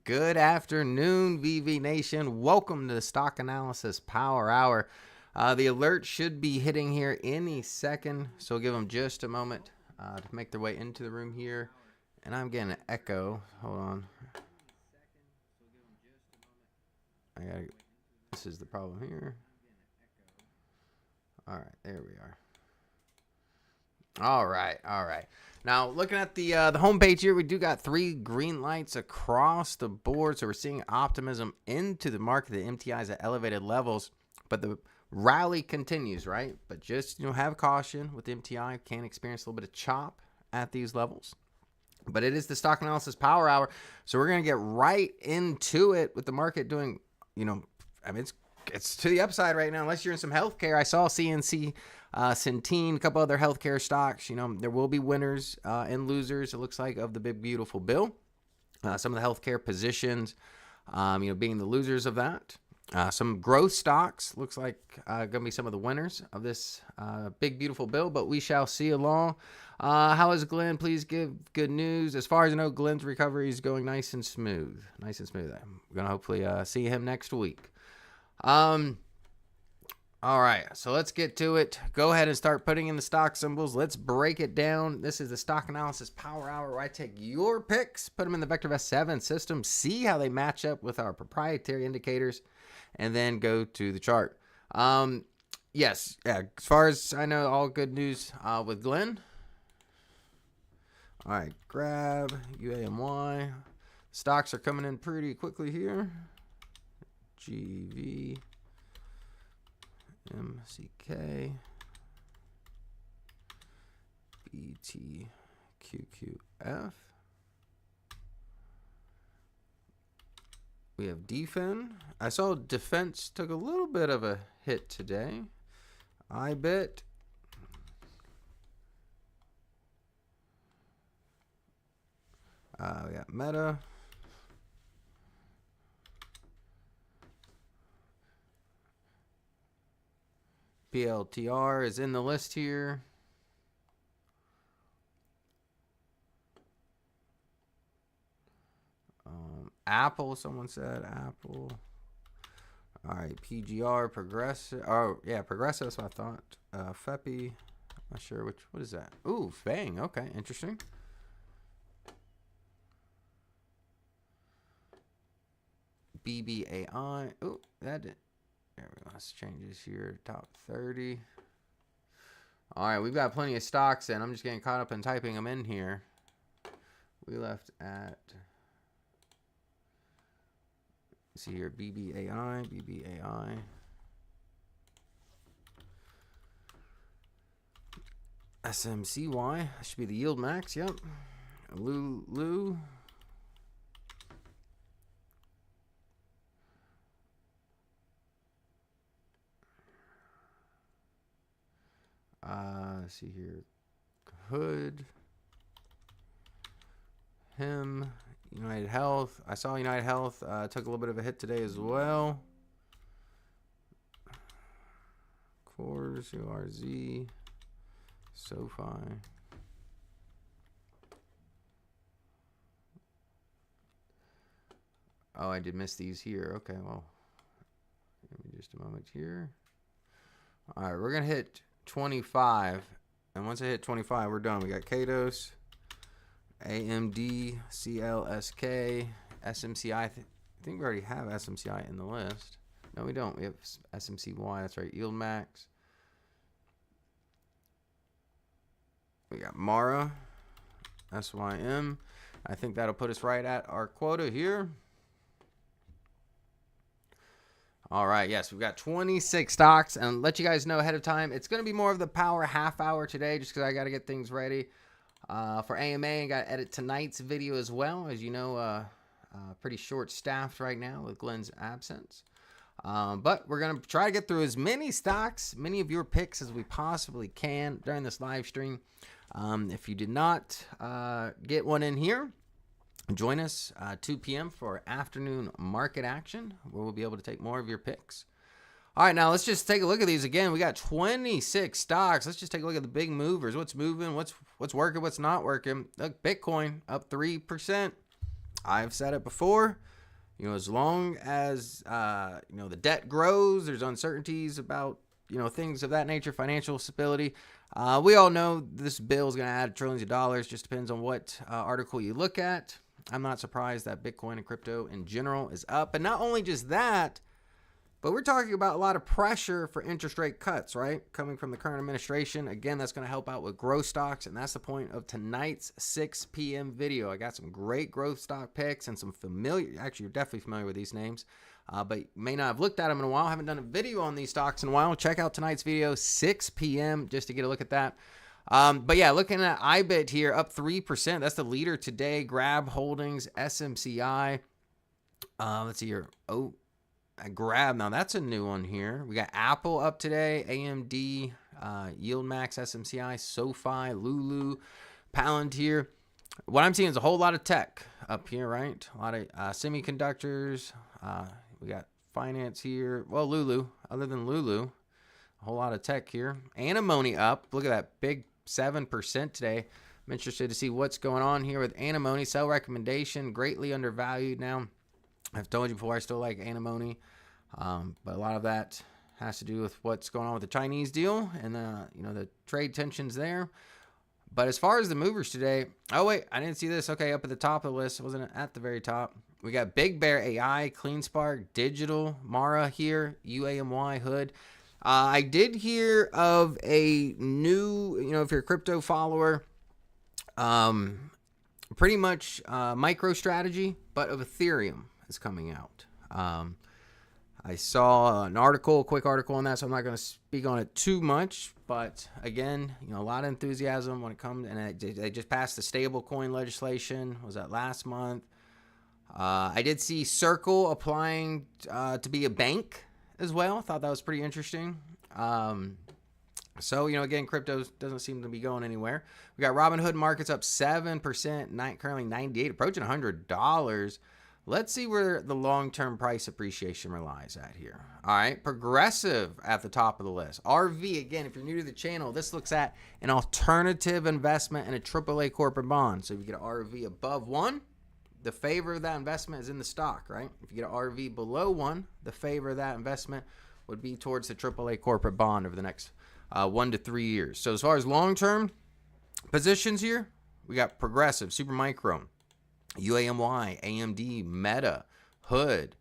Good afternoon, VV Nation. Welcome to the Stock Analysis Power Hour. The alert should be hitting here any second, so we'll give them just a moment to make their way into the room here. And I'm getting an echo. Hold on. This is the problem here. All right, there we are. All right. Now, looking at the homepage here, we do got 3 green lights across the board. So we're seeing optimism into the market. The MTI is at elevated levels, but the rally continues, right? But just, have caution with the MTI. Can experience a little bit of chop at these levels. But it is the Stock Analysis Power Hour. So we're going to get right into it with the market doing, it's to the upside right now, unless you're in some healthcare. I saw CNC, Centene, a couple other healthcare stocks. There will be winners and losers, it looks like, of the big, beautiful bill. Some of the healthcare positions, being the losers of that. Some growth stocks looks like going to be some of the winners of this big, beautiful bill, but we shall see along. How is Glenn? Please give good news. As far as I know, Glenn's recovery is going nice and smooth. I'm going to hopefully see him next week. All right, so let's get to it. Go ahead and start putting in the stock symbols. Let's break it down. This is the Stock Analysis Power Hour, where I take your picks, put them in the VectorVest 7 system, see how they match up with our proprietary indicators, and then go to the chart. As far as I know, all good news with Glenn. All right, grab UAMY. Stocks are coming in pretty quickly here. GV, MCK, BTQQF. We have DFIN. I saw defense took a little bit of a hit today. IBIT. We got Meta. PLTR is in the list here. Apple, someone said Apple. All right, PGR, Progressive. Oh, yeah, Progressive, that's what I thought. FEPI, not sure what is that? Ooh, FANG, okay, interesting. BBAI, ooh, that did. There we go. Let's change this here. Top 30. All right, we've got plenty of stocks, and I'm just getting caught up in typing them in here. We left at, let's see here, BBAI. SMCY, that should be the yield max, yep. Lulu. Let's see here. Hood. Him. United Health. I saw United Health took a little bit of a hit today as well. Coors, URZ. SoFi. Oh, I did miss these here. Okay, well, give me just a moment here. All right, we're going to hit 25, and once I hit 25, we're done. We got Kados, AMD, CLSK, SMCI. I think we already have SMCI in the list. No, we don't. We have SMCY. That's right. Yield Max. We got Mara, SYM. I think that'll put us right at our quota here. All right, yes, we've got 26 stocks, and let you guys know ahead of time, it's going to be more of the power half hour today, just because I got to get things ready for AMA, and got to edit tonight's video as well. As you know, pretty short-staffed right now with Glenn's absence. But we're going to try to get through as many stocks, many of your picks as we possibly can during this live stream. If you did not get one in here, join us 2 p.m. for afternoon market action, where we'll be able to take more of your picks. All right, now let's just take a look at these again. We got 26 stocks. Let's just take a look at the big movers. What's moving? What's working? What's not working? Look, Bitcoin up 3%. I've said it before. As long as, the debt grows, there's uncertainties about, things of that nature, financial stability. We all know this bill is going to add trillions of dollars. Just depends on what article you look at. I'm not surprised that Bitcoin and crypto in general is up. But not only just that, but we're talking about a lot of pressure for interest rate cuts, right? Coming from the current administration. Again, that's going to help out with growth stocks. And that's the point of tonight's 6 p.m. video. I got some great growth stock picks and some actually, you're definitely familiar with these names, but you may not have looked at them in a while. I haven't done a video on these stocks in a while. Check out tonight's video, 6 p.m., just to get a look at that. But yeah, looking at IBIT here, up 3%. That's the leader today. Grab Holdings, SMCI. Let's see here. Grab, now that's a new one here. We got Apple up today, AMD, YieldMax, SMCI, SoFi, Lulu, Palantir. What I'm seeing is a whole lot of tech up here, right? A lot of semiconductors. We got finance here. Well, Lulu, other than Lulu, a whole lot of tech here. Antimony up. Look at that big 7% today. I'm interested to see what's going on here with antimony. Sell recommendation, greatly undervalued now. I've told you before, I still like antimony, but a lot of that has to do with what's going on with the Chinese deal and the trade tensions there. But as far as the movers today, oh wait, I didn't see this. Okay, up at the top of the list, wasn't at the very top. We got Big Bear AI, CleanSpark, Digital, Mara here, UAMY, Hood. I did hear of a new, if you're a crypto follower, pretty much MicroStrategy, but of Ethereum is coming out. I saw an article, a quick article on that, so I'm not going to speak on it too much. But again, a lot of enthusiasm when it comes, and they just passed the stable coin legislation. Was that last month? I did see Circle applying to be a bank as well. Thought that was pretty interesting. So, again, crypto doesn't seem to be going anywhere. We got Robinhood markets up 7%, currently 98, approaching $100. Let's see where the long-term price appreciation relies at here. All right, Progressive at the top of the list. RV, again, if you're new to the channel, this looks at an alternative investment in a AAA corporate bond. So if you get an RV above 1, the favor of that investment is in the stock, right? If you get an RV below 1, the favor of that investment would be towards the AAA corporate bond over the next 1 to 3 years. So as far as long-term positions here, we got Progressive, Supermicro, UAMY, AMD, Meta, Hood,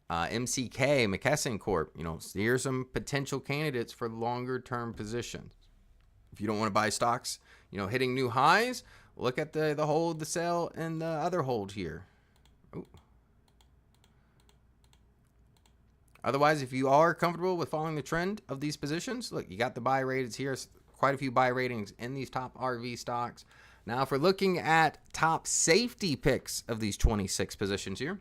MCK, McKesson Corp. Here's some potential candidates for longer-term positions. If you don't want to buy stocks, hitting new highs, look at the hold, the sell, and the other hold here. Ooh. Otherwise, if you are comfortable with following the trend of these positions, look, you got the buy ratings here. Quite a few buy ratings in these top RV stocks. Now, if we're looking at top safety picks of these 26 positions here,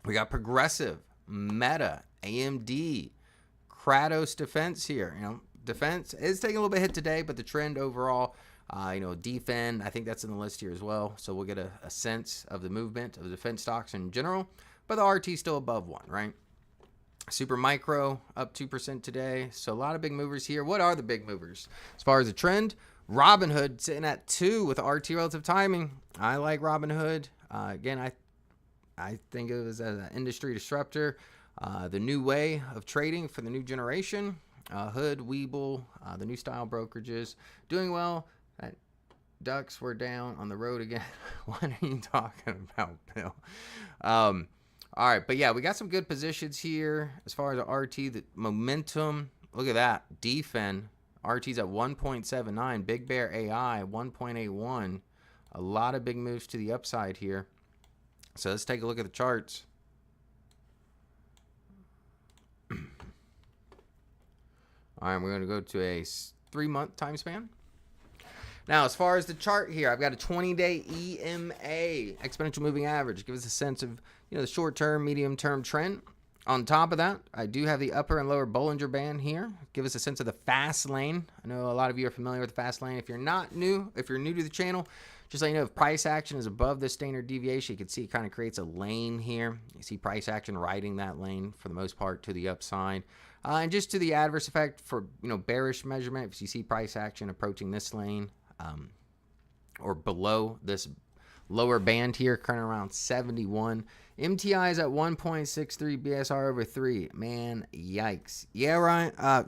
we got Progressive, Meta, AMD, Kratos Defense here. Defense is taking a little bit hit today, but the trend overall, Defend, I think that's in the list here as well. So we'll get a sense of the movement of the defense stocks in general, but the RT is still above 1, right? Supermicro up 2% today. So a lot of big movers here. What are the big movers? As far as the trend, Robinhood sitting at 2 with RT relative timing. I like Robinhood. Again, I think it was as an industry disruptor, the new way of trading for the new generation. Hood, Webull, the new style brokerages doing well. Ducks were down on the road again. What are you talking about, Bill? All right, but yeah, we got some good positions here as far as the RT, the momentum. Look at that. Defend. RT's at 1.79. Big Bear AI, 1.81. A lot of big moves to the upside here. So let's take a look at the charts. All right, we're going to go to a 3-month time span. Now, as far as the chart here, I've got a 20-day EMA, exponential moving average. Give us a sense of, the short-term, medium-term trend. On top of that, I do have the upper and lower Bollinger Band here. Give us a sense of the fast lane. I know a lot of you are familiar with the fast lane. If you're new to the channel, just let you know if price action is above the standard deviation, you can see it kind of creates a lane here. You see price action riding that lane for the most part to the upside. And just to the adverse effect for, bearish measurement, if you see price action approaching this lane or below this lower band here, current around 71. MTI is at 1.63 BSR over 3. Man, yikes. Yeah, Ryan.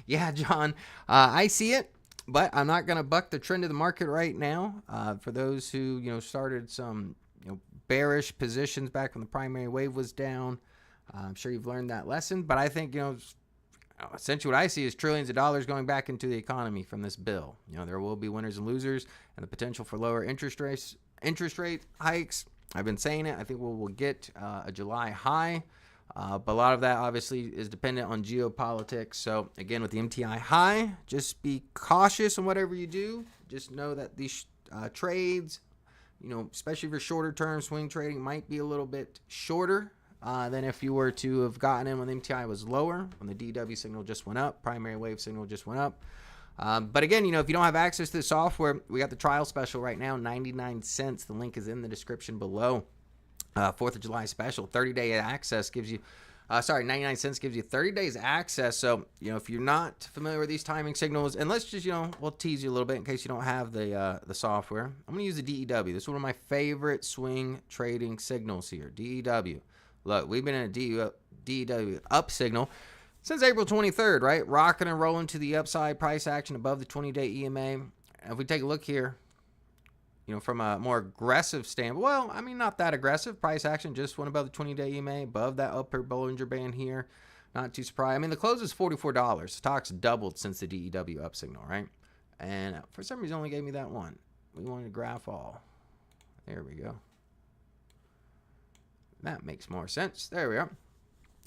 Yeah, John. I see it, but I'm not going to buck the trend of the market right now. For those who, started some, bearish positions back when the primary wave was down, I'm sure you've learned that lesson. But I think, essentially what I see is trillions of dollars going back into the economy from this bill. There will be winners and losers, and the potential for lower interest rate hikes. I've been saying it. I think we'll get a July high, but a lot of that obviously is dependent on geopolitics. So again, with the MTI high, just be cautious on whatever you do. Just know that these trades, especially for shorter term swing trading, might be a little bit shorter than if you were to have gotten in when the MTI was lower, when the DW signal just went up, primary wave signal just went up. But again, if you don't have access to the software, we got the trial special right now, 99 cents. The link is in the description below. 4th of July special, 30-day access gives you, 99 cents gives you 30 days access. So, if you're not familiar with these timing signals, and let's just, we'll tease you a little bit in case you don't have the software. I'm going to use the DEW. This is one of my favorite swing trading signals here, DEW. Look, we've been in a DEW up signal since April 23rd, right? Rocking and rolling to the upside, price action above the 20-day EMA. And if we take a look here, from a more aggressive standpoint, not that aggressive. Price action just went above the 20-day EMA, above that upper Bollinger Band here. Not too surprised. The close is $44. Stock's doubled since the DEW up signal, right? And for some reason, only gave me that one. We wanted to graph all. There we go. That makes more sense. There we are.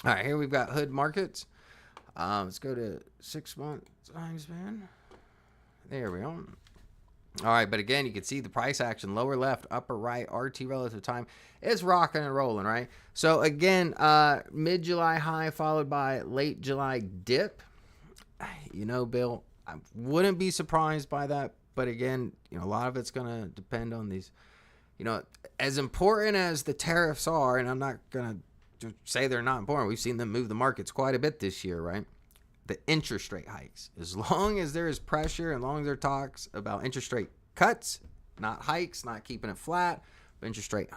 All right, here we've got hood markets. Let's go to 6-month time span. There we go. All right, but again, you can see the price action, lower left, upper right, RT relative time. It's rocking and rolling, right? So again, mid-July high followed by late July dip. Bill, I wouldn't be surprised by that. But again, a lot of it's going to depend on these, as important as the tariffs are, and I'm not going to say they're not important. We've seen them move the markets quite a bit this year, right? The interest rate hikes. As long as there is pressure, as long as there are talks about interest rate cuts, not hikes, not keeping it flat, but interest rate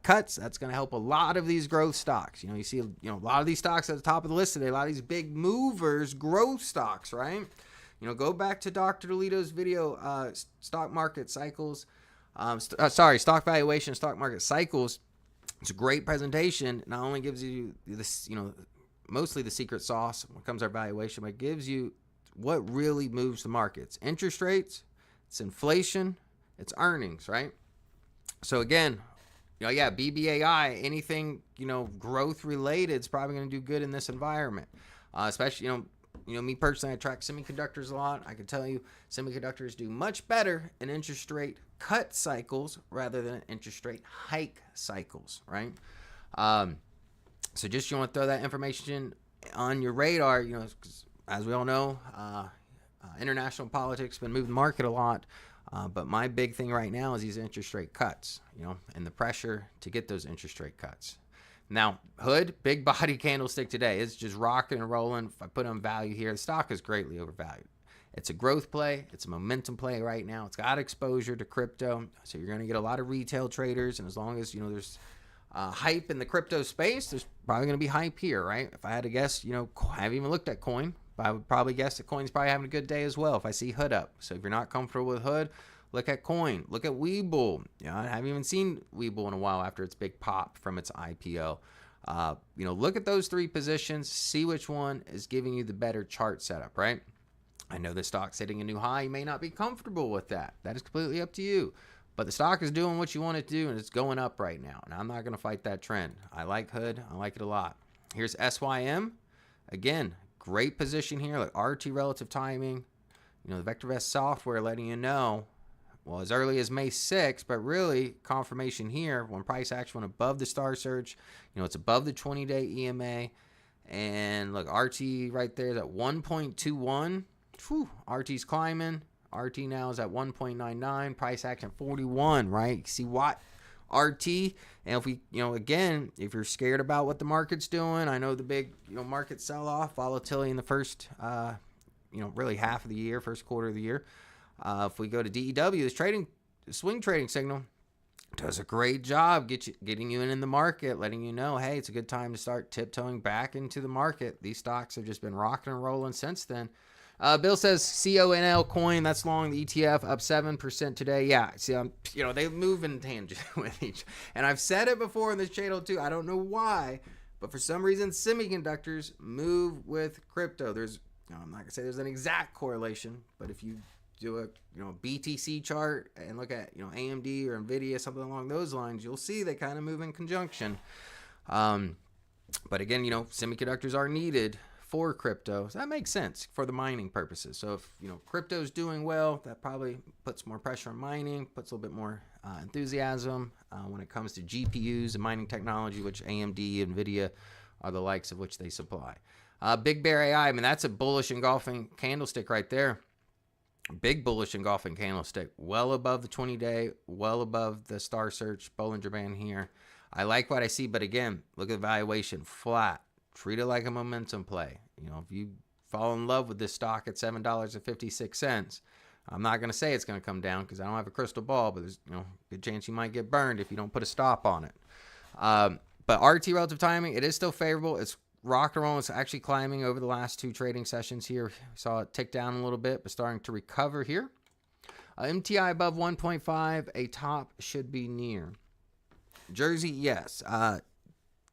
cuts, that's going to help a lot of these growth stocks. You see, a lot of these stocks at the top of the list today, a lot of these big movers, growth stocks, right? Go back to Dr. Toledo's video, stock market cycles. Stock valuation, stock market cycles. It's a great presentation. Not only gives you this, mostly the secret sauce when it comes to our valuation, but it gives you what really moves the markets. Interest rates, it's inflation, it's earnings, right? So again, BBAI, anything, growth related is probably going to do good in this environment. Especially, me personally, I track semiconductors a lot. I can tell you semiconductors do much better in interest rate cut cycles rather than interest rate hike cycles, right? So just you want to throw that information on your radar, 'cause as we all know, international politics has been moving the market a lot. But my big thing right now is these interest rate cuts, and the pressure to get those interest rate cuts. Now, hood, big body candlestick today. It's just rocking and rolling. If I put on value here, the stock is greatly overvalued. It's a growth play. It's a momentum play right now. It's got exposure to crypto. So you're going to get a lot of retail traders. And as long as, there's hype in the crypto space, there's probably going to be hype here, right? If I had to guess, I haven't even looked at coin, but I would probably guess that coin's probably having a good day as well if I see hood up. So if you're not comfortable with hood, look at coin. Look at Webull. I haven't even seen Webull in a while after its big pop from its IPO. Look at those three positions. See which one is giving you the better chart setup, right? I know the stock's hitting a new high. You may not be comfortable with that. That is completely up to you. But the stock is doing what you want it to do, and it's going up right now. And I'm not going to fight that trend. I like hood. I like it a lot. Here's SYM. Again, great position here. Like RT relative timing. The VectorVest software letting you know, well, as early as May 6th, but really confirmation here when price action went above the star search. It's above the 20-day EMA. And look, RT right there is at 1.21. RT's climbing. RT now is at 1.99. Price action 41, right? You see what? RT. And if we, again, if you're scared about what the market's doing, I know the big, market sell-off, volatility in the first, really half of the year, first quarter of the year. If we go to DEW, this swing trading signal, does a great job getting you in the market, letting you know, hey, it's a good time to start tiptoeing back into the market. These stocks have just been rocking and rolling since then. Bill says CONL coin, that's long, the ETF, up 7% today. Yeah, see, they move in tangent with each. And I've said it before in this channel too. I don't know why, but for some reason, semiconductors move with crypto. I'm not gonna say there's an exact correlation, but if you do a BTC chart and look at AMD or Nvidia, something along those lines, you'll see they kind of move in conjunction. But again, semiconductors are needed for crypto, so that makes sense for the mining purposes. So if crypto's doing well, that probably puts more pressure on mining, puts a little bit more enthusiasm when it comes to GPUs and mining technology, which AMD, Nvidia are the likes of which they supply. Big Bear AI, I mean, that's a bullish engulfing candlestick right there. Big bullish engulfing candlestick, well above the 20-day, well above the Star Search Bollinger Band here. I like what I see, but again, look at the valuation, flat. Treat it like a momentum play. If you fall in love with this stock at $7.56, I'm not going to say it's going to come down because I don't have a crystal ball, but there's a good chance you might get burned if you don't put a stop on it. But RT relative timing, it is still favorable. It's rock and roll. It's actually climbing over the last two trading sessions here. We saw it tick down a little bit, but starting to recover here. MTI above 1.5. A top should be near. Jersey, yes.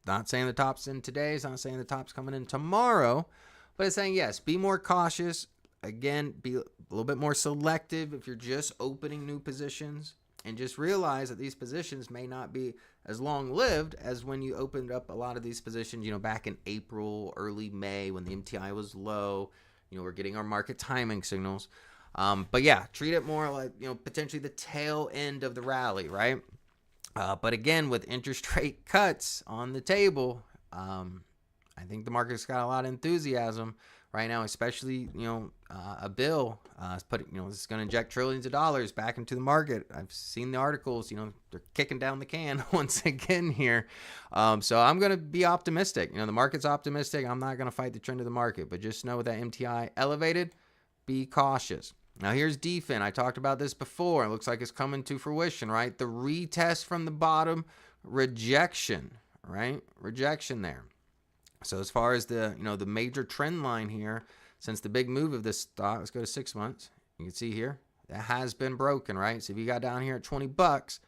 Not saying the top's in today. It's not saying the top's coming in tomorrow. But it's saying, yes, be more cautious. Again, be a little bit more selective if you're just opening new positions. And just realize that these positions may not be as long-lived as when you opened up a lot of these positions, back in April, early May, when the MTI was low. We're getting our market timing signals. But yeah, treat it more like, potentially the tail end of the rally, right? But again, with interest rate cuts on the table, I think the market's got a lot of enthusiasm right now, especially, a bill is is going to inject trillions of dollars back into the market. I've seen the articles, they're kicking down the can once again here. So I'm going to be optimistic. The market's optimistic. I'm not going to fight the trend of the market, but just know that MTI elevated, be cautious. Now here's DFIN. I talked about this before. It looks like it's coming to fruition, right? The retest from the bottom, rejection, right? Rejection there. So as far as the the major trend line here, since the big move of this stock, let's go to 6 months. You can see here that has been broken, right? So if you got down here at $20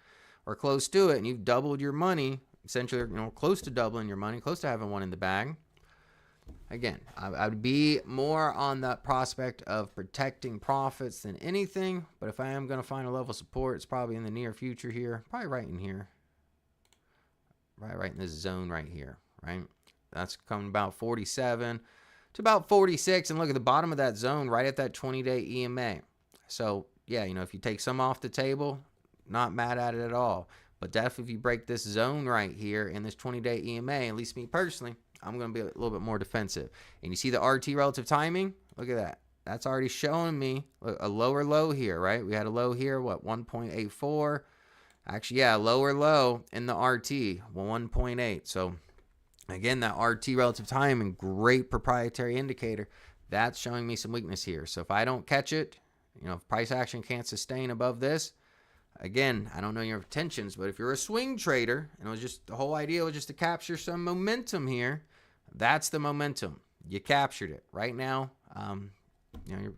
or close to it, and you've doubled your money, essentially, close to doubling your money, close to having one in the bag. Again, I would be more on the prospect of protecting profits than anything. But if I am going to find a level of support, it's probably in the near future here, probably right in here, right in this zone right here, right? That's coming about 47 to about 46. And look at the bottom of that zone right at that 20-day EMA. So, yeah, if you take some off the table, not mad at it at all. But definitely if you break this zone right here in this 20-day EMA, at least me personally, I'm going to be a little bit more defensive. And you see the RT relative timing? Look at that. That's already showing me a lower low here, right? We had a low here, 1.84. Actually, yeah, lower low in the RT, 1.8. So again, that RT relative timing, great proprietary indicator. That's showing me some weakness here. So if I don't catch it, if price action can't sustain above this, again, I don't know your intentions, but if you're a swing trader, and the whole idea was just to capture some momentum here, that's the momentum. You captured it. Right now, you're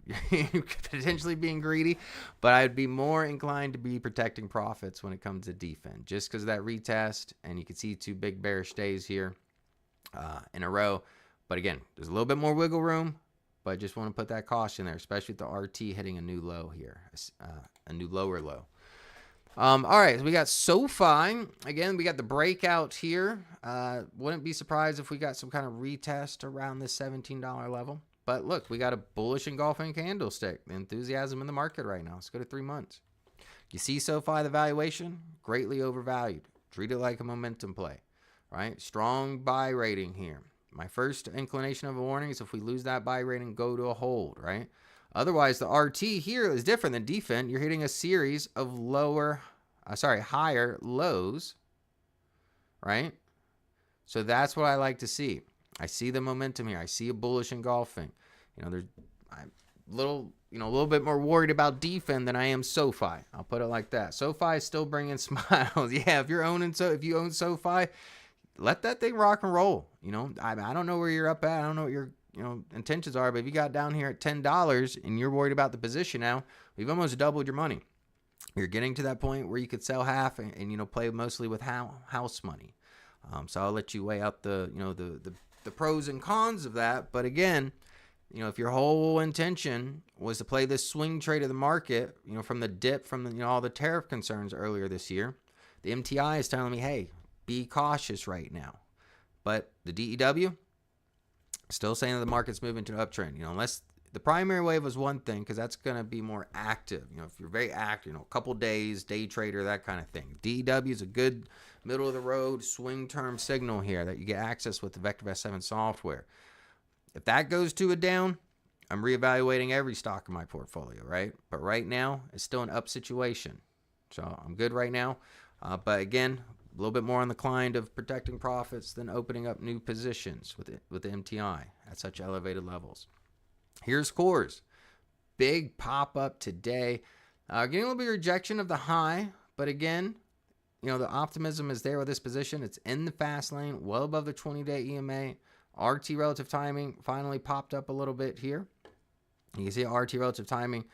potentially being greedy, but I'd be more inclined to be protecting profits when it comes to defense, just because of that retest, and you can see two big bearish days here in a row. But again, there's a little bit more wiggle room, but I just want to put that caution there, especially with the RT hitting a new low here, a new lower low. All right, so we got SoFi. Again, we got the breakout here. Wouldn't be surprised if we got some kind of retest around this $17 level. But look, we got a bullish engulfing candlestick. The enthusiasm in the market right now. Let's go to 3 months. You see SoFi, the valuation, greatly overvalued. Treat it like a momentum play, right? Strong buy rating here. My first inclination of a warning is if we lose that buy rating, go to a hold, right? Otherwise, the RT here is different than DFIN. You're hitting a series of higher lows, right? So that's what I like to see. I see the momentum here. I see a bullish engulfing. a little bit more worried about defend than I am SoFi. I'll put it like that. SoFi is still bringing smiles. Yeah, if you own SoFi, let that thing rock and roll. I don't know where you're up at. I don't know what your intentions are, but if you got down here at $10 and you're worried about the position now, we've almost doubled your money. You're getting to that point where you could sell half and play mostly with house money. So I'll let you weigh out the pros and cons of that. But again, if your whole intention was to play this swing trade of the market, from the dip from all the tariff concerns earlier this year, the MTI is telling me, hey, be cautious right now. But the DEW still saying that the market's moving to an uptrend. Unless the primary wave was one thing, because that's going to be more active. If you're very active, a couple days, day trader, that kind of thing. DEW is a good middle of the road swing term signal here that you get access with the VectorVest 7 software. If that goes to a down, I'm reevaluating every stock in my portfolio, right? But right now, it's still an up situation. So I'm good right now. But again, a little bit more on the client of protecting profits than opening up new positions with the MTI at such elevated levels. Here's cores. Big pop up today. Getting a little bit of rejection of the high, but again, the optimism is there with this position. It's in the fast lane, well above the 20-day EMA. RT relative timing finally popped up a little bit here. You can see RT relative timing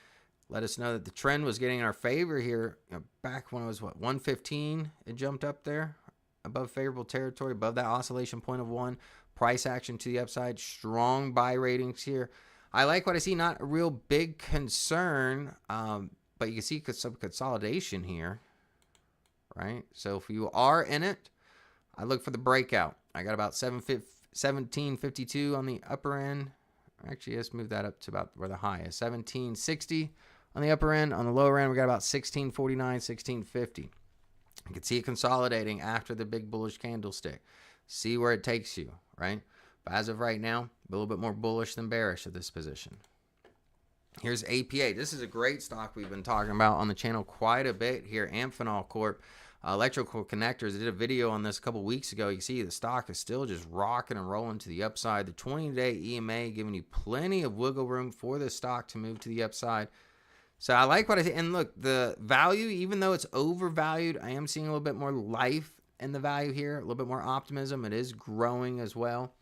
let us know that the trend was getting in our favor here. Back when it was 115, it jumped up there above favorable territory, above that oscillation point of 1. Price action to the upside, strong buy ratings here. I like what I see, not a real big concern, but you can see some consolidation here, right? So if you are in it, I look for the breakout. I got about 1752 on the upper end. Actually, let's move that up to about where the high is. 1760 on the upper end. On the lower end, we got about 1649, 1650. You can see it consolidating after the big bullish candlestick. See where it takes you, right? But as of right now, a little bit more bullish than bearish at this position. Here's APA. This is a great stock we've been talking about on the channel quite a bit here. Amphenol Corp. Electrical connectors. I did a video on this a couple weeks ago. You see the stock is still just rocking and rolling to the upside. The 20-day EMA giving you plenty of wiggle room for this stock to move to the upside. So I like what I see. And look, the value, even though it's overvalued, I am seeing a little bit more life in the value here, a little bit more optimism. It is growing as well.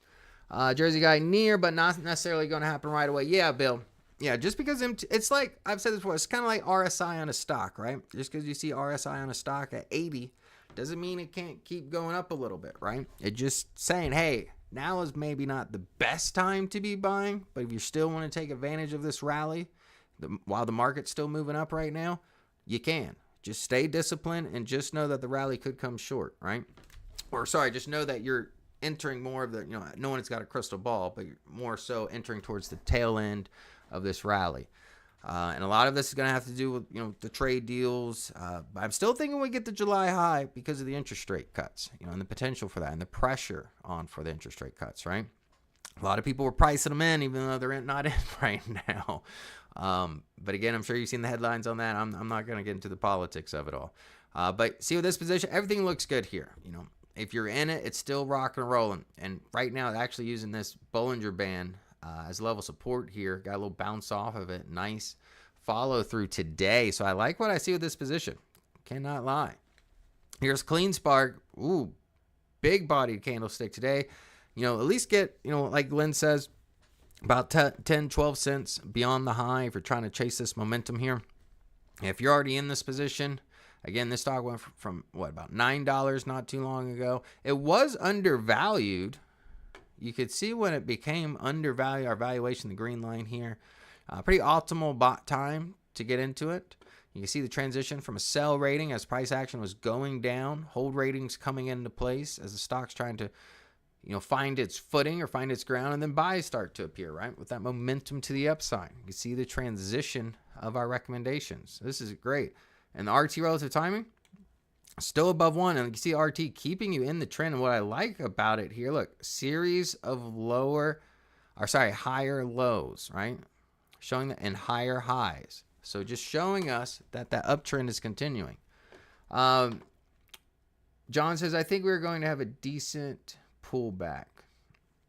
Jersey guy near, but not necessarily going to happen right away. Yeah, Bill. Yeah, just because it's like, I've said this before, it's kind of like RSI on a stock, right? Just because you see RSI on a stock at 80 doesn't mean it can't keep going up a little bit, right? It's just saying, hey, now is maybe not the best time to be buying, but if you still want to take advantage of this rally, while the market's still moving up right now, you can. Just stay disciplined and just know that the rally could come short, right? Or sorry, just know that you're entering more of the, no one's got a crystal ball, but you're more so entering towards the tail end of this rally. And a lot of this is going to have to do with, the trade deals. I'm still thinking we get the July high because of the interest rate cuts, and the potential for that and the pressure on for the interest rate cuts, right? A lot of people were pricing them in, even though they're not in right now. But again, I'm sure you've seen the headlines on that. I'm not going to get into the politics of it all. But see with this position, everything looks good here. If you're in it, it's still rocking and rolling. And right now, it's actually using this Bollinger Band as level support here. Got a little bounce off of it. Nice follow through today. So I like what I see with this position. Cannot lie. Here's Clean Spark. Ooh, big bodied candlestick today. At least get, like Glenn says, about 10, 12 cents beyond the high if you're trying to chase this momentum here. If you're already in this position, again, this stock went from about $9 not too long ago. It was undervalued. You could see when it became undervalued, our valuation, the green line here. Pretty optimal time to get into it. You can see the transition from a sell rating as price action was going down, hold ratings coming into place as the stock's trying to, find its footing or find its ground, and then buys start to appear, right? With that momentum to the upside. You can see the transition of our recommendations. This is great. And the RT relative timing, still above 1, and you see RT keeping you in the trend. And what I like about it here, look, series of higher lows, right? Showing that and higher highs. So just showing us that uptrend is continuing. John says, I think we're going to have a decent pullback.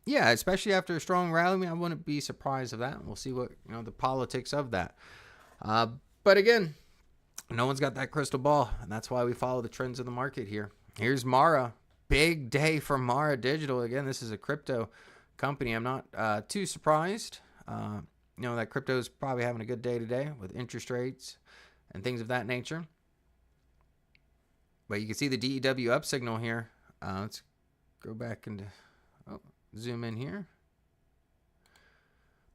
Yeah, especially after a strong rally. I mean, I wouldn't be surprised of that. We'll see what, the politics of that. But again, no one's got that crystal ball, and that's why we follow the trends of the market here. Here's Mara. Big day for Mara Digital. Again, this is a crypto company. I'm not too surprised. That crypto is probably having a good day today with interest rates and things of that nature. But you can see the DEW up signal here. Let's go back and zoom in here.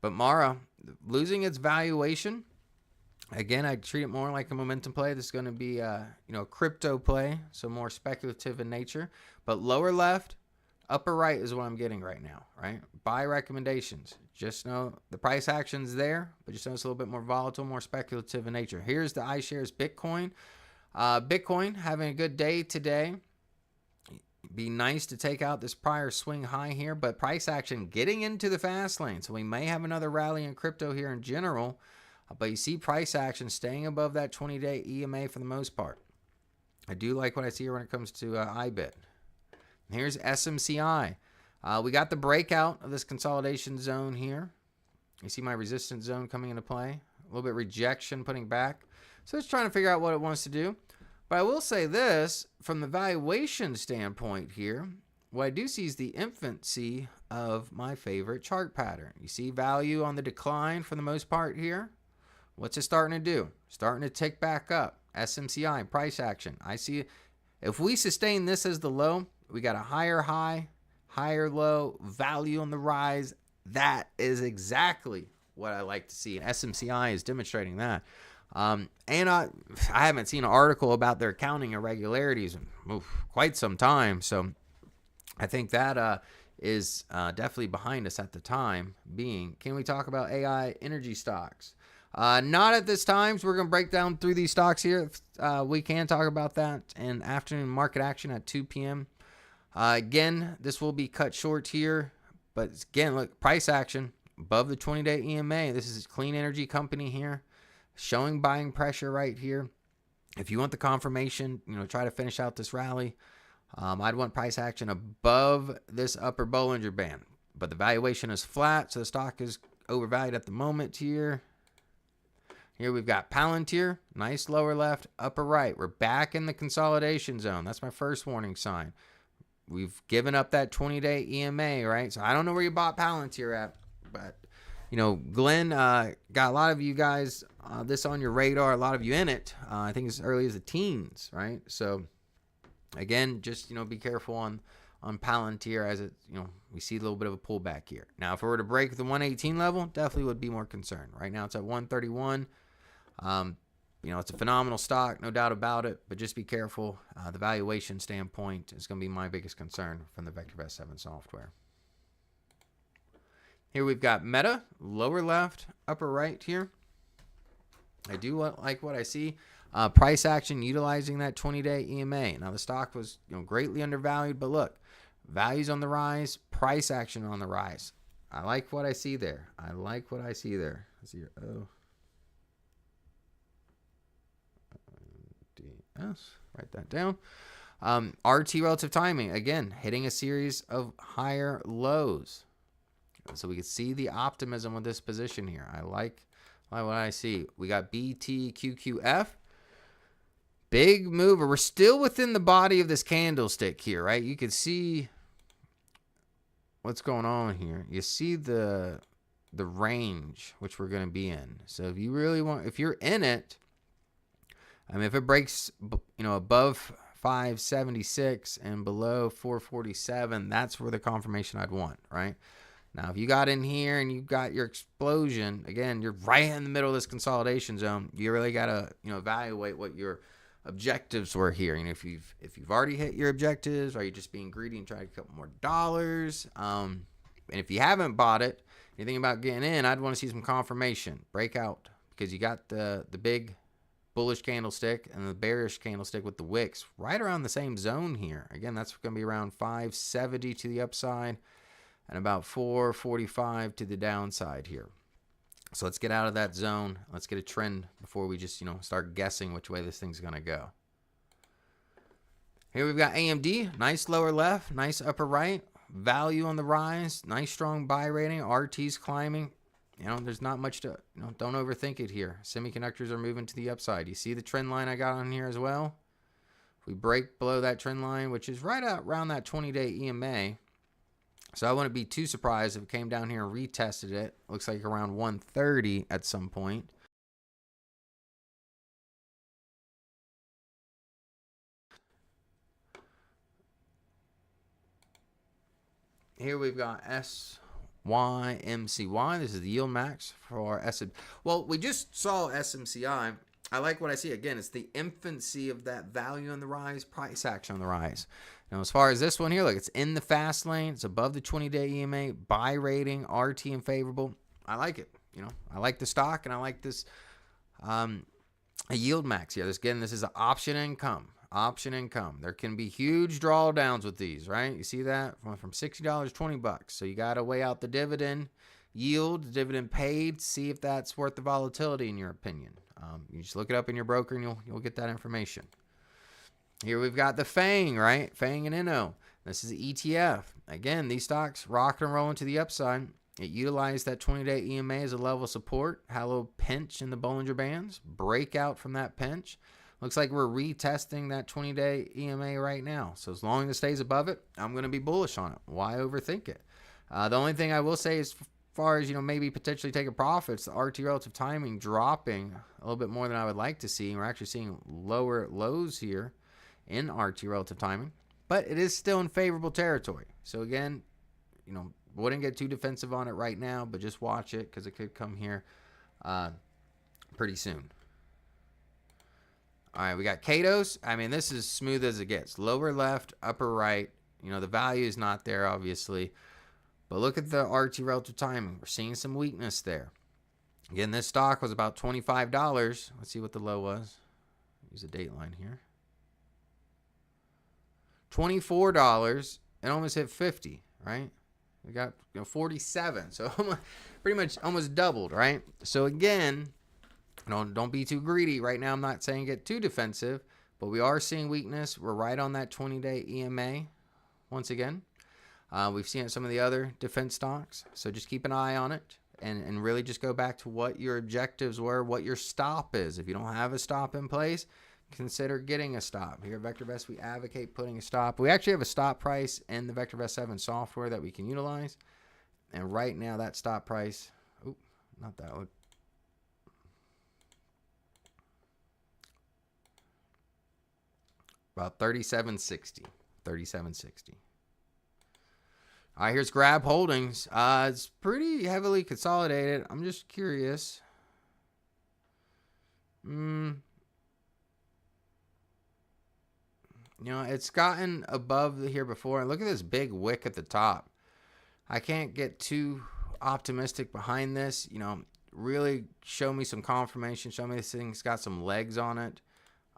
But Mara losing its valuation. Again, I treat it more like a momentum play. This is going to be a crypto play, so more speculative in nature. But lower left, upper right is what I'm getting right now, right? Buy recommendations. Just know the price action's there, but just know it's a little bit more volatile, more speculative in nature. Here's the iShares Bitcoin. Bitcoin having a good day today. Be nice to take out this prior swing high here, but price action getting into the fast lane. So we may have another rally in crypto here in general, but you see price action staying above that 20-day EMA for the most part. I do like what I see here when it comes to IBIT. Here's SMCI. We got the breakout of this consolidation zone here. You see my resistance zone coming into play. A little bit rejection putting back. So it's trying to figure out what it wants to do. But I will say this, from the valuation standpoint here, what I do see is the infancy of my favorite chart pattern. You see value on the decline for the most part here. What's it starting to do? Starting to tick back up. SMCI, price action. I see if we sustain this as the low, we got a higher high, higher low, value on the rise. That is exactly what I like to see. And SMCI is demonstrating that. And I haven't seen an article about their accounting irregularities in quite some time. So I think that is definitely behind us at the time being. Can we talk about AI energy stocks? Not at this time. So we're going to break down through these stocks here. We can talk about that in afternoon market action at 2 p.m. Again, this will be cut short here. But again, look, price action above the 20-day EMA. This is a clean energy company here. Showing buying pressure right here. If you want the confirmation, try to finish out this rally. I'd want price action above this upper Bollinger Band. But the valuation is flat, so the stock is overvalued at the moment here. Here we've got Palantir. Nice lower left, upper right. We're back in the consolidation zone. That's my first warning sign. We've given up that 20-day EMA, right? So I don't know where you bought Palantir at, but Glenn got a lot of you guys this on your radar, a lot of you in it. I think as early as the teens, right? So again, just be careful on Palantir as it we see a little bit of a pullback here. Now, if it were to break the 118 level, definitely would be more concerned. Right now, it's at 131. It's a phenomenal stock, no doubt about it. But just be careful. The valuation standpoint is going to be my biggest concern from the VectorVest 7 software. Here we've got Meta, lower left, upper right here. I do like what I see. Price action utilizing that 20-day EMA. Now, the stock was greatly undervalued, but look, values on the rise, price action on the rise. I like what I see there. Let's see your ODS. Write that down. RT relative timing. Again, hitting a series of higher lows. So we can see the optimism with this position here. I like what I see. We got BTQQF. Big mover. We're still within the body of this candlestick here, right? You can see what's going on here. You see the range which we're going to be in. So if you really if you're in it, if it breaks, above 576 and below 447, that's where the confirmation I'd want, right? Now, if you got in here and you got your explosion, again, you're right in the middle of this consolidation zone. You really got to, evaluate what your objectives were here. If you've already hit your objectives, are you just being greedy and trying to get a couple more dollars? And if you haven't bought it, you're thinking about getting in, I'd want to see some confirmation, breakout, because you got the big bullish candlestick and the bearish candlestick with the wicks right around the same zone here. Again, that's going to be around 570 to the upside and about 445 to the downside here. So let's get out of that zone. Let's get a trend before we just, start guessing which way this thing's going to go. Here we've got AMD. Nice lower left, nice upper right. value on the rise. Nice strong buy rating. RT's climbing. There's not much to, don't overthink it here. Semiconductors are moving to the upside. You see the trend line I got on here as well? If we break below that trend line, which is right around that 20-day EMA. So I wouldn't be too surprised if it came down here and retested it. Looks like around 130 at some point. Here we've got SYMCY. This is the yield max for S&P. Well, we just saw SMCI. I like what I see. Again, it's the infancy of that value on the rise, price action on the rise. Now, as far as this one here, look, it's in the fast lane. It's above the 20-day EMA. Buy rating, RT and favorable. I like it. I like the stock, and I like this a yield max here. This is an option income. Option income. There can be huge drawdowns with these, right? You see that? Went from $60 to $20. So you got to weigh out the dividend yield, the dividend paid, see if that's worth the volatility in your opinion. You just look it up in your broker and you'll get that information. Here we've got the FANG, right? FANG and INNO. This is the ETF. Again, these stocks rocking and rolling to the upside. It utilized that 20-day EMA as a level of support. Had a little pinch in the Bollinger Bands. Breakout from that pinch. Looks like we're retesting that 20-day EMA right now. So as long as it stays above it, I'm going to be bullish on it. Why overthink it? The only thing I will say is, as far as maybe potentially taking profits, the RT relative timing dropping a little bit more than I would like to see. We're actually seeing lower lows here in RT relative timing, but it is still in favorable territory. So again, wouldn't get too defensive on it right now, but just watch it because it could come here pretty soon. All right, we got Katos. I mean, this is smooth as it gets. Lower left, upper right. The value is not there, obviously. But look at the RT relative timing. We're seeing some weakness there. Again, this stock was about $25. Let's see what the low was. Use a date line here. $24. It almost hit 50, right? We got 47. So pretty much almost doubled, right? So again, don't be too greedy. Right now, I'm not saying get too defensive, but we are seeing weakness. We're right on that 20-day EMA once again. We've seen it in some of the other defense stocks. So just keep an eye on it and really just go back to what your objectives were, what your stop is. If you don't have a stop in place, consider getting a stop. Here at VectorVest, we advocate putting a stop. We actually have a stop price in the VectorVest 7 software that we can utilize. And right now, that stop price, not that one. About $37.60. $37.60. All right, here's Grab Holdings. It's pretty heavily consolidated. I'm just curious. It's gotten above here before. And look at this big wick at the top. I can't get too optimistic behind this. Really show me some confirmation. Show me this thing's got some legs on it.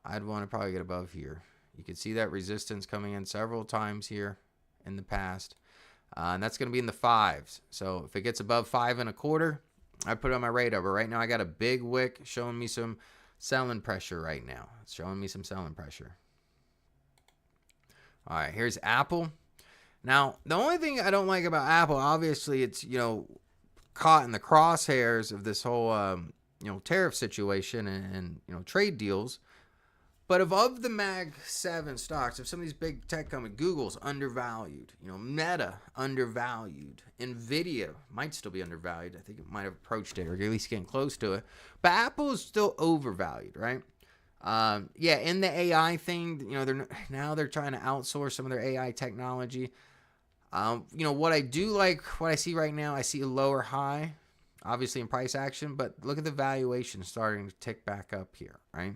I'd want to probably get above here. You can see that resistance coming in several times here in the past. And that's going to be in the 5s. So if it gets above 5.25, I put it on my radar. But right now I got a big wick showing me some selling pressure right now. It's showing me some selling pressure. All right, here's Apple. Now, the only thing I don't like about Apple, obviously, it's, caught in the crosshairs of this whole, tariff situation and trade deals. But of the Mag 7 stocks, of some of these big tech companies, Google's undervalued, Meta undervalued, Nvidia might still be undervalued. I think it might have approached it or at least getting close to it. But Apple is still overvalued, right? In the AI thing, they're trying to outsource some of their AI technology. What I do like, what I see right now, I see a lower high, obviously in price action, but look at the valuation starting to tick back up here, right?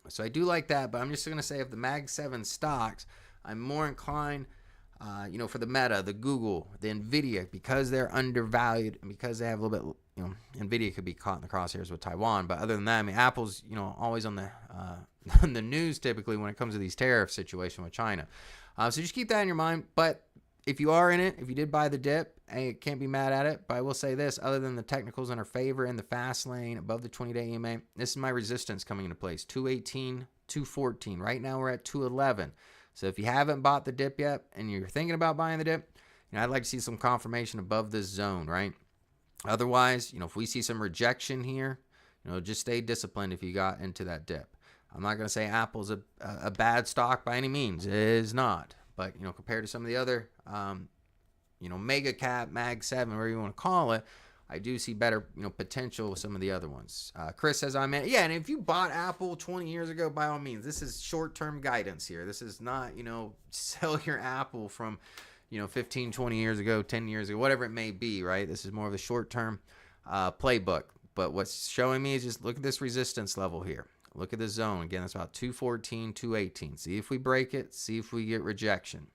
So I do like that, but I'm just going to say of the Mag 7 stocks, I'm more inclined, for the Meta, the Google, the Nvidia, because they're undervalued and because they have a little bit, Nvidia could be caught in the crosshairs with Taiwan. But other than that, Apple's, always on the on the news typically when it comes to these tariff situation with China. So just keep that in your mind. But if you are in it, if you did buy the dip, I can't be mad at it. But I will say this, other than the technicals in our favor in the fast lane above the 20-day EMA, this is my resistance coming into place, 218, 214. Right now we're at 211. So if you haven't bought the dip yet and you're thinking about buying the dip, I'd like to see some confirmation above this zone, right? Otherwise, if we see some rejection here, just stay disciplined if you got into that dip. I'm not going to say Apple's a bad stock by any means. It is not. But, compared to some of the other, mega cap, mag 7, whatever you want to call it, I do see better, potential with some of the other ones. Chris says, and if you bought Apple 20 years ago, by all means, this is short-term guidance here. This is not, sell your Apple from, 15, 20 years ago, 10 years ago, whatever it may be, right? This is more of a short-term playbook. But what's showing me is just look at this resistance level here. Look at the zone. Again, that's about 214, 218. See if we break it. See if we get rejection.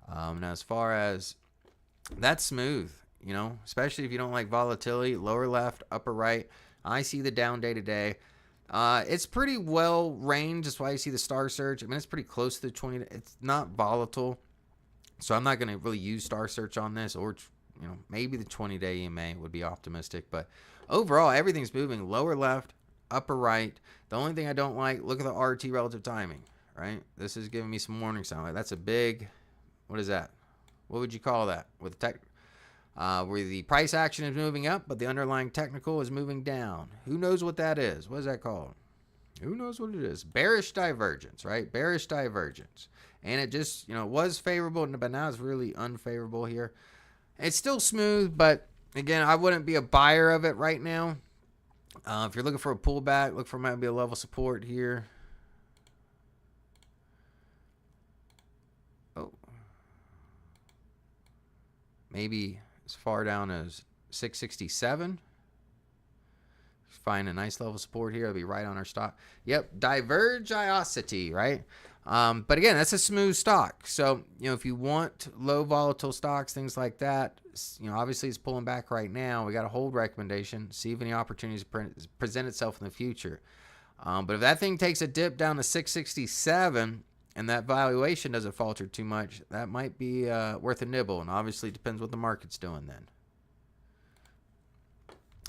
Now, as far as that's smooth, especially if you don't like volatility, lower left, upper right. I see the down day today. It's pretty well ranged. That's why you see the star search. It's pretty close to the 20. It's not volatile. So I'm not going to really use star search on this, or, maybe the 20-day EMA would be optimistic. But overall, everything's moving lower left, upper right. The only thing I don't like, look at the RT relative timing, right? This is giving me some warning sign. Like that's a big, what is that? What would you call that? With where the price action is moving up, but the underlying technical is moving down. Who knows what that is? What is that called? Who knows what it is? Bearish divergence, right? Bearish divergence. And it just, was favorable, but now it's really unfavorable here. It's still smooth, but again, I wouldn't be a buyer of it right now. If you're looking for a pullback, look for maybe a level support here. Oh. Maybe as far down as 667. Find a nice level support here. It'll be right on our stock. Yep, divergiosity, right? But again, that's a smooth stock. So, if you want low volatile stocks, things like that, obviously it's pulling back right now. We got a hold recommendation. See if any opportunities present itself in the future. But if that thing takes a dip down to 667 and that valuation doesn't falter too much, that might be worth a nibble. And obviously it depends what the market's doing then.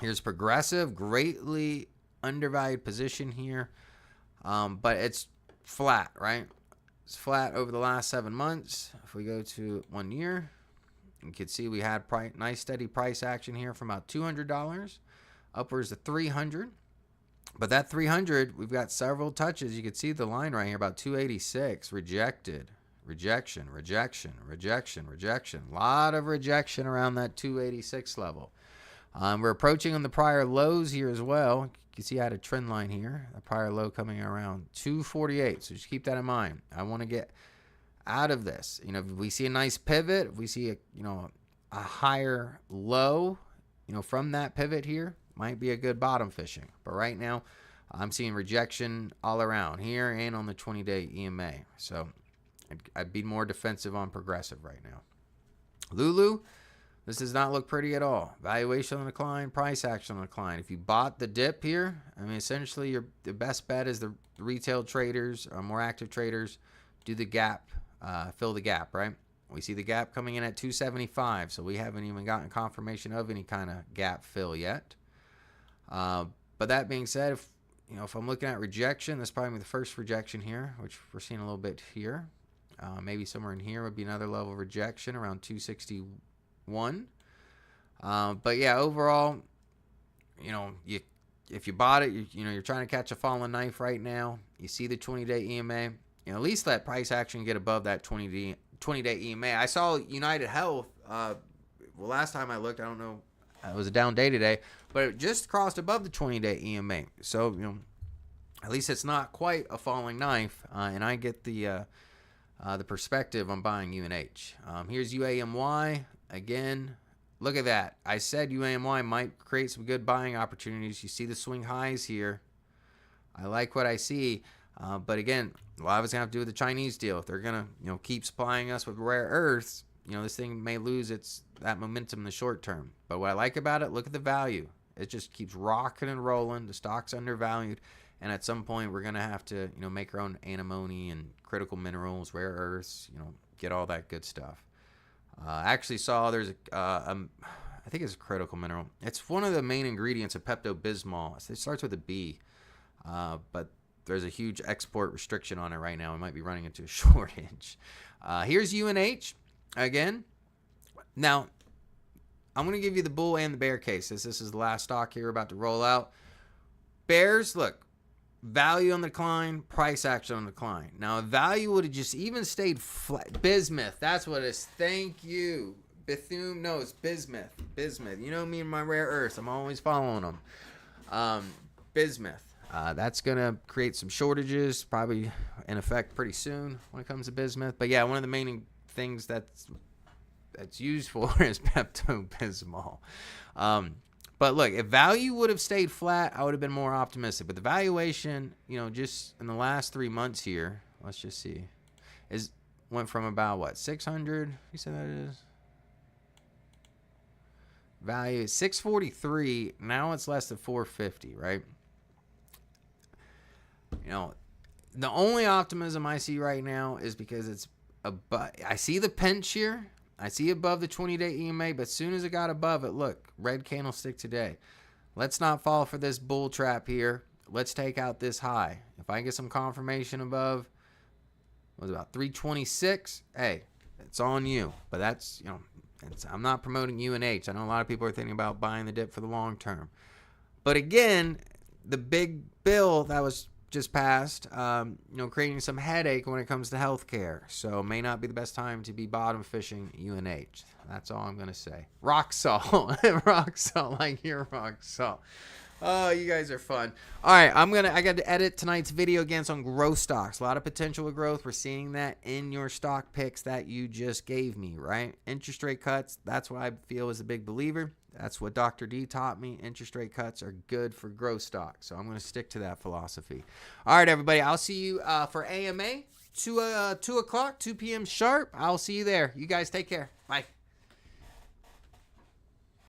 Here's Progressive, greatly undervalued position here. But it's flat, right? It's flat over the last 7 months. If we go to 1 year, you can see we had nice steady price action here from about $200 upwards to $300. But that 300, we've got several touches. You can see the line right here, about 286, rejected, rejection, rejection, rejection, rejection. A lot of rejection around that 286 level. We're approaching on the prior lows here as well. You can see I had a trend line here. The prior low coming around 248. So just keep that in mind. I want to get out of this. If we see a nice pivot, if we see a higher low, from that pivot here, might be a good bottom fishing. But right now, I'm seeing rejection all around here and on the 20-day EMA. So I'd be more defensive on Progressive right now. Lulu. This does not look pretty at all. Valuation on the decline, price action on the decline. If you bought the dip here, essentially the best bet is the retail traders or more active traders do the gap, fill the gap, right? We see the gap coming in at 275, so we haven't even gotten confirmation of any kind of gap fill yet. But that being said, if I'm looking at rejection, that's probably the first rejection here, which we're seeing a little bit here. Maybe somewhere in here would be another level of rejection around 261. But yeah, overall, if you bought it, you're trying to catch a falling knife right now. You see the 20-day EMA, at least let price action get above that 20-day EMA. I saw United Health. Last time I looked, I don't know, it was a down day today, but it just crossed above the 20-day EMA. So at least it's not quite a falling knife, and I get the perspective on buying UNH. Here's UAMY. Again, look at that. I said UAMY might create some good buying opportunities. You see the swing highs here. I like what I see. But again, a lot of it's going to have to do with the Chinese deal. If they're going to keep supplying us with rare earths, this thing may lose that momentum in the short term. But what I like about it, look at the value. It just keeps rocking and rolling. The stock's undervalued. And at some point, we're going to have to make our own antimony and critical minerals, rare earths, get all that good stuff. I actually saw there's I think it's a critical mineral. It's one of the main ingredients of Pepto-Bismol. It starts with a B, but there's a huge export restriction on it right now. We might be running into a shortage. Here's UNH. again, now I'm going to give you the bull and the bear case. This is the last stock here we're about to roll out. Bears, look, value on the decline, price action on the decline. Now, if value would have just even stayed flat. Bismuth, that's what it is. Thank you. Bethune, no, it's bismuth. Bismuth. You know me and my rare earths. I'm always following them. Bismuth. That's going to create some shortages, probably in effect pretty soon when it comes to bismuth. But yeah, one of the main things that's used for is Pepto-Bismol. But look, if value would have stayed flat, I would have been more optimistic. But the valuation, you know, just in the last 3 months here, let's just see, went from about what, 600? You said that is value is 643. Now it's less than 450, right? You know, the only optimism I see right now is because it's I see the pinch here. I see above the 20-day EMA, but as soon as it got above it, look, red candlestick today. Let's not fall for this bull trap here. Let's take out this high. If I get some confirmation above, what was it, about 326? Hey, it's on you. But that's, you know, I'm not promoting UNH. I know a lot of people are thinking about buying the dip for the long term. But again, the big bill that was just passed, you know, creating some headache when it comes to healthcare. So may not be the best time to be bottom fishing UNH. That's all I'm gonna say. Rock salt, rock salt, like your rock salt. Oh, you guys are fun. All right, I got to edit tonight's video again on growth stocks. A lot of potential with growth. We're seeing that in your stock picks that you just gave me, right? Interest rate cuts. That's what I feel is a big believer. That's what Dr. D taught me. Interest rate cuts are good for growth stocks. So I'm going to stick to that philosophy. All right, everybody. I'll see you for AMA, 2 o'clock, 2 p.m. sharp. I'll see you there. You guys take care. Bye.